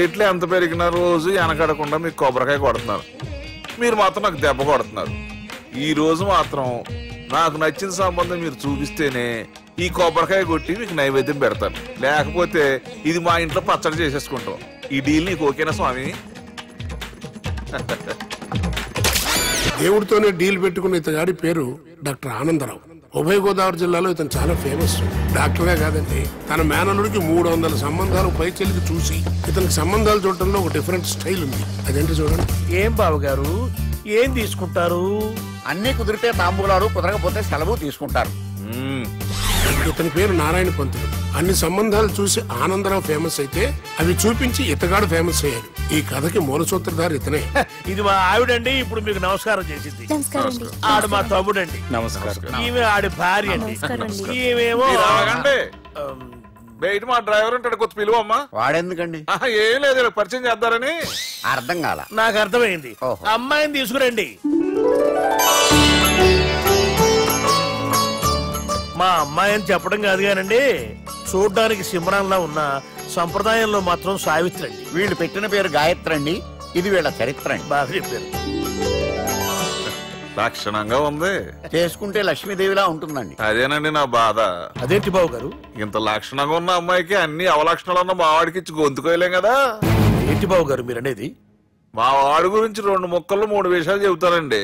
రేట్లు ఎంత పెరిగినా రోజు వెనకడకుండా మీకు కొబ్బరికాయ కొడుతున్నారు. మీరు మాత్రం నాకు దెబ్బ కొడుతున్నారు. ఈ రోజు మాత్రం నాకు నచ్చిన సంబంధం మీరు చూపిస్తేనే ఈ కొబ్బరికాయ కొట్టి మీకు నైవేద్యం పెడతాను. లేకపోతే ఇది మా ఇంట్లో పచ్చడి చేసేసుకుంటాం. ఈ డీల్ నీకు ఓకేనా స్వామి? దేవుడితోనే డీల్ పెట్టుకున్న ఇతగాడి పేరు డాక్టర్ ఆనందరావు. ఉభయ గోదావరి జిల్లాలో ఇతను చాలా ఫేమస్. డాక్టరే కాదండి, తన మేనల్లుడికి 300 సంబంధాలు పైచెలికి చూసి ఇతనికి సంబంధాలు చూడటంలో ఒక డిఫరెంట్ స్టైల్ ఉంది. అదేంటి చూడండి. ఏం బావగారు, ఏం తీసుకుంటారు? అన్ని కుదిరితే తాంబూలాలు, కుదరకపోతే సెలవు తీసుకుంటారు. ఇతని పేరు నారాయణ పంతులు. అన్ని సంబంధాలు చూసి ఆనందరావు ఫేమస్ అయితే అవి చూపించి ఇతగాడు ఫేమస్ అయ్యాడు. ఈ కథకి మూల సూత్రధారి ఇతనే. ఇది మా ఆవిడండి, ఇప్పుడు మీకు నమస్కారం చేసింది. ఆడు మా తమ్ముడండి. నమస్కారం. ఈమె ఆడి భార్య అండి. ఈమెమో బయట మా డ్రైవర్ ఉంటాడు, కొత్త పిలువమ్మా. వాడెందుకండి? ఏం లేదు, పరిచయం చేద్దారని. అర్థం కాల. నాకు అర్థమైంది. అమ్మాయిని తీసుకురండి. మా అమ్మాయి అని చెప్పడం కాదు కానండి, చూడ్డానికి సింహరాన్లా ఉన్న సంప్రదాయంలో మాత్రం సావిత్రి అండి. వీళ్ళు పెట్టిన పేరు గాయత్రి అండి. ఇది వీళ్ళ చరిత్ర అండి. బాగా చెప్పారు. లక్షణంగా ఉంది. చేసుకుంటే లక్ష్మీదేవిలా ఉంటుందండి. అదేనండి నా బాధ. అదేంటి బాబు గారు? ఇంత లక్షణంగా ఉన్న అమ్మాయికి అన్ని అవలక్షణాలు ఉన్న మా వాడికి ఇచ్చి గొంతుకోయలేం కదా. ఏంటి బాబు గారు మీరు అనేది? మా వాడి గురించి 2 ముక్కల్లో 3 విషయాలు చెబుతానండి.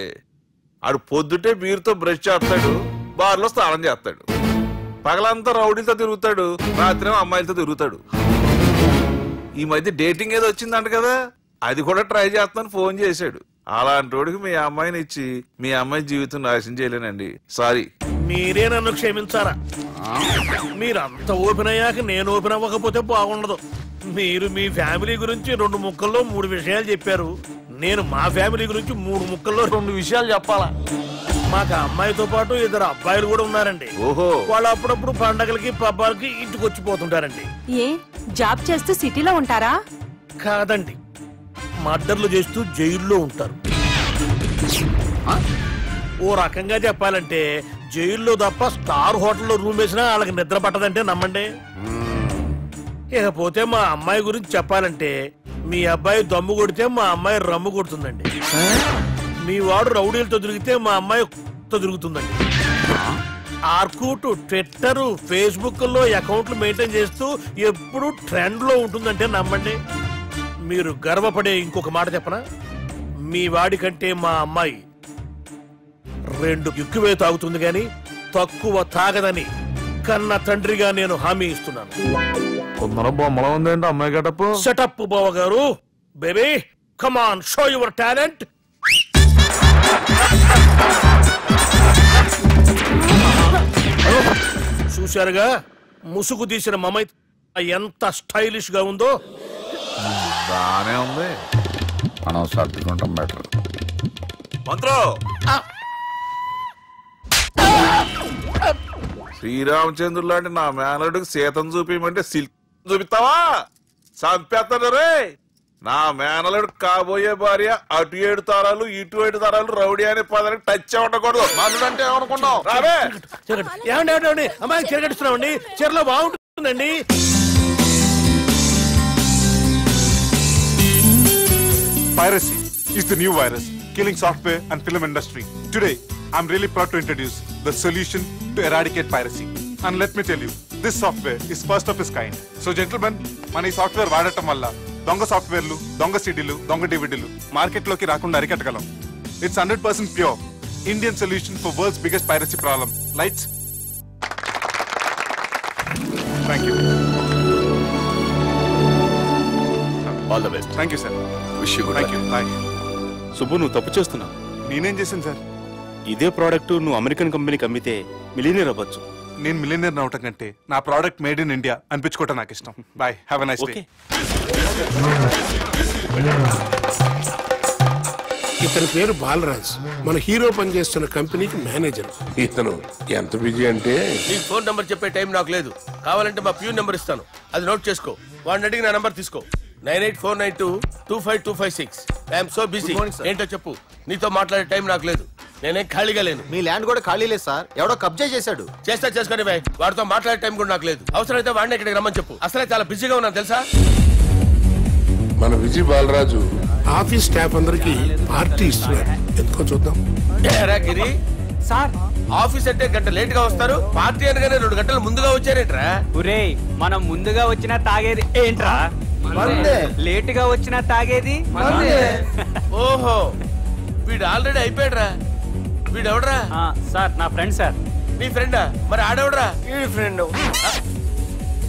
ఆడు పొద్దుటే బీరుతో బ్రష్ చేస్తాడు, బార్లో స్నానం చేస్తాడు, పగలంతా రౌడీలతో తిరుగుతాడు, రాత్రి అమ్మాయిలతో తిరుగుతాడు. ఈ మధ్య డేటింగ్ ఏదో వచ్చిందంట కదా, అది కూడా ట్రై చేస్తాను ఫోన్ చేశాడు. అలాంటి వాడికి మీ అమ్మాయిని ఇచ్చి మీ అమ్మాయి జీవితం నాశనం చేయలేనండి. సారీ. మీరే నన్ను క్షమించారా? మీరంత ఓపెన్ అయ్యాక నేను ఓపెన్ అవ్వకపోతే బాగుండదు. మీరు మీ ఫ్యామిలీ గురించి 2 ముక్కల్లో 3 విషయాలు చెప్పారు. నేను మా ఫ్యామిలీ గురించి 3 ముక్కల్లో 2 విషయాలు చెప్పాలా? మాకు అమ్మాయితో పాటు 2 అబ్బాయిలు కూడా ఉన్నారండి. ఓహో. వాళ్ళు అప్పుడప్పుడు పండగలకి పబ్బాలకి ఇంటికి వచ్చిపోతుంటారండి. ఏ జాబ్ చేస్తూ సిటీలో ఉంటారా? కాదండి, మర్డర్లు చేస్తూ జైల్లో ఉంటారు. ఓ రకంగా చెప్పాలంటే జైల్లో తప్ప స్టార్ హోటల్లో రూమ్ వేసినా వాళ్ళకి నిద్ర పట్టదంటే నమ్మండి. ఇకపోతే మా అమ్మాయి గురించి చెప్పాలంటే మీ అబ్బాయి దమ్ము కొడితే మా అమ్మాయి రమ్ము కొడుతుందండి. మీ వాడు రౌడీలతో తిరిగితే మా అమ్మాయి తిరుగుతుందండి. ఆర్కుట్, ట్విట్టర్, ఫేస్బుక్ లో అకౌంట్లు మెయింటైన్ చేస్తూ ఎప్పుడు ట్రెండ్ లో ఉంటుందంటే నమ్మండి. మీరు గర్వపడే ఇంకొక మాట చెప్పనా? మీ వాడి కంటే మా అమ్మాయి 2 ఎక్కువే తాగుతుంది గాని తక్కువ తాగదని కన్న తండ్రిగా నేను హామీ ఇస్తున్నాను. కొందరు బొమ్మలా ఉందండి అమ్మాయి గడప. సెటప్ బావ గారు. Baby come on, show your talent. చూశారుగా ముసుగు తీసిన మమై ఎంత స్టైలిష్ గా ఉందో. బానే ఉంది. మనం సర్దుకుంటాం బెటర్. మంత్రో, శ్రీరామచంద్రుడు లాంటి నా మేనలుడికి సీతను చూపించమంటే సిల్క్ చూపిస్తావా? చంపేస్తాడు రే. నా మేనలుడు కాబోయే భార్య అటు 7 తరాలు ఇటు 7 తరాలు రౌడీ అనే పదానికి టచ్ ఉండకూడదు. మనుడు అంటే ఏమనుకున్నావు? రావే. ఏమండి అమ్మాయి చెరగడుస్తున్నామండి, చీరలో బాగుంటుందండి. Piracy is the new virus killing software and film industry. Today, I'm really proud to introduce the solution to eradicate piracy. And let me tell you, this software is first of its kind. So gentlemen, మన ఈ software వాడటం వల్ల దొంగ సాఫ్ట్వేర్లు, దొంగ సిడీలు, దొంగ డివిడీలు మార్కెట్లోకి రాకుండా అరికట్టగలం. It's 100% pure Indian solution for world's biggest piracy problem. Lights. Thank you. All the best. Thank you, sir. Wish you good luck. Bye. Subbu, నువ్వు తప్పు చేస్తున్నావు. నేనేం చేశాను సార్? ఇదే ప్రోడక్ట్ నువ్వు అమెరికన్ కంపెనీకి అమ్మితే మిలియనీర్ అవ్వచ్చు. నేను మిలియనీర్ అవటం కంటే నా ప్రోడక్ట్ మేడ్ ఇన్ ఇండియా అనిపించుకోవటం నాకు ఇష్టం. Boy, have a nice day. ఇతని పేరు బాలరాజ్. మన హీరో పనిచేస్తున్న కంపెనీకి మేనేజర్. ఇతను ఎంత బిజీ అంటే నీకు ఫోన్ నంబర్ చెప్పే టైం నాకు లేదు. కావాలంటే మా ప్యూన్ నెంబర్ ఇస్తాను, అది నోట్ చేసుకో. వాడిని అడిగి నా నంబర్ తీసుకో. 9849225256. I'm so busy. ఏంటో చెప్పు. నీతో మాట్లాడే టైం నాకు లేదు. నేనేం ఖాళీగా లేను. మీ ల్యాండ్ కూడా ఖాళీ లేదు సార్, ఎవడో కబ్జా చేశాడు. చేస్తా చేసుకుని బాయ్. వాడితో మాట్లాడే టైం కూడా నాకు లేదు. అవసరమైతే వాడిని ఇక్కడికి రమ్మని చెప్పు. అసలే చాలా బిజీగా ఉన్నాను తెలుసా. మన విజయ్ బాలరాజు ఆఫీస్ స్టాఫ్ అందరికి పార్టీ ఇస్తున్నాడు. ఎందుకో చూద్దాం. ఏరా గిరి సార్ ఆఫీస్ అంటే గంట లేట్ గా వస్తారు, పార్టీ అనగానే 2 గంటలు ముందుగా వచ్చారేంట్రా? ఒరేయ్ మనం ముందుగా వచ్చినా తాగేది ఏంట్రా? లేట్ గా వచ్చినా తాగేది. ఓహో వీడు ఆల్రెడీ అయిపోయాడురా. వీడెవడరా? సార్ నా ఫ్రెండ్ సార్. నీ ఫ్రెండా? మరి ఆడెవడరా? ఈ ఫ్రెండ్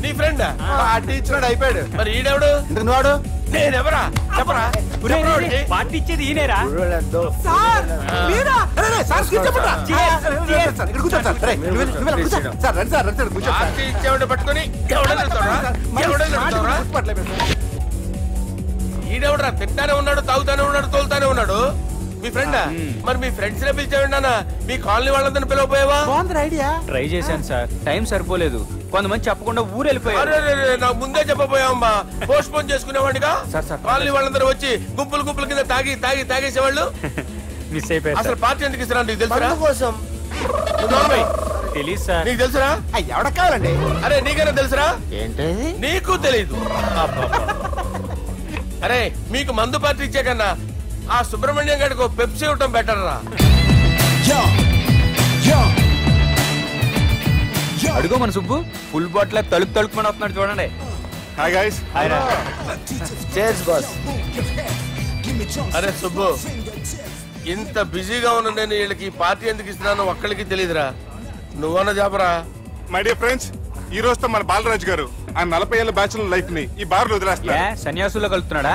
నీ ఫ్రెండా? పార్టీ ఇచ్చినాడు అయిపోయాడు. మరి ఈడెవడు? వాడు నేనెవరా చెప్పరా? పార్టీ ఇచ్చేది ఈనేరా? పార్టీ ఇచ్చేవాడు పట్టుకొని ఈడెవడరా? తింటానే ఉన్నాడు, తాగుతానే ఉన్నాడు, తోలుతానే ఉన్నాడు. మీ ఫ్రెండా? మరి మీ ఫ్రెండ్స్ నే పిలిచావిన్నానా? మీ కాలనీ వాళ్ళందరినీ పిలవపోయావా? ట్రై చేశాను సార్, టైం సరిపోలేదు. కొంతమంది చెప్పకుండా ఊరు వెళ్ళిపోయారు. నాకు ముందే చెప్పపోయావమ్మా, పోస్ట్ పోన్ చేసుకునేవాడిగా. Sir, sir. కాలనీ వాళ్ళందరూ వచ్చి గుంపులు గుంపుల కింద తాగేసేవాళ్ళు. మిస్ అయిపోయారు అసలు పార్టీ ఎందుకు ఇస్తున్నా నీకు తెలుసురా? కోసం తెలీదు సార్. నీకు తెలుసురా? ఎవడ కావాలండి? అరే నీకైనా తెలుసురా? ఏంటి నీకు తెలీదు. అరే మీకు మందు పార్టీ ఇచ్చే కన్నా ఆ సుబ్రహ్మణ్యం గారికి పెప్సీ ఇవ్వటం బెటర్ రా. అడుగో మన సుబ్బు ఫుల్ బాటిల్ తలుపుకొని వస్తున్నాడు చూడండి. Hi guys. Chairs boss. అరే సుబ్బు, ఇంత బిజీగా ఉన్న నేను వీళ్ళకి పార్టీ ఎందుకు ఇస్తున్నాను ఒక్కడికి తెలియదురా. నువ్వన్న చెప్పరా? My dear friends, ఈ రోజుతో మన బాలరాజు గారు ఆ 40 ఏళ్ల బ్యాచులర్ లైఫ్ ని ఈ బార్ లో వదిలేస్తున్నారు. సన్యాసుల్లో కలుపుతున్నాడా?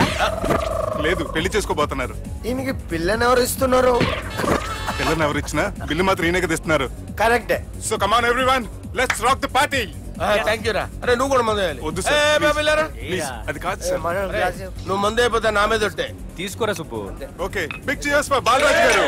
లేదు, పెళ్లి చేసుకోబోతున్నారు. ఈయనకి పిల్లని ఎవరు ఇస్తున్నారు? పిల్లని ఎవరు ఇచ్చినా బిల్లు మాత్రం ఈయనకి తెస్తున్నారు. కరెక్టే. So come on everyone, let's rock the party. Thank you రా. అరే నువ్వు కూడా మందు వద్దు సార్, ప్లీజ్. అది కాదు సార్. నువ్వు మందు అయిపోతే నా మీద ఒట్టే. తీసుకోరా Subbu. Okay, big cheers for Balaraju గారు.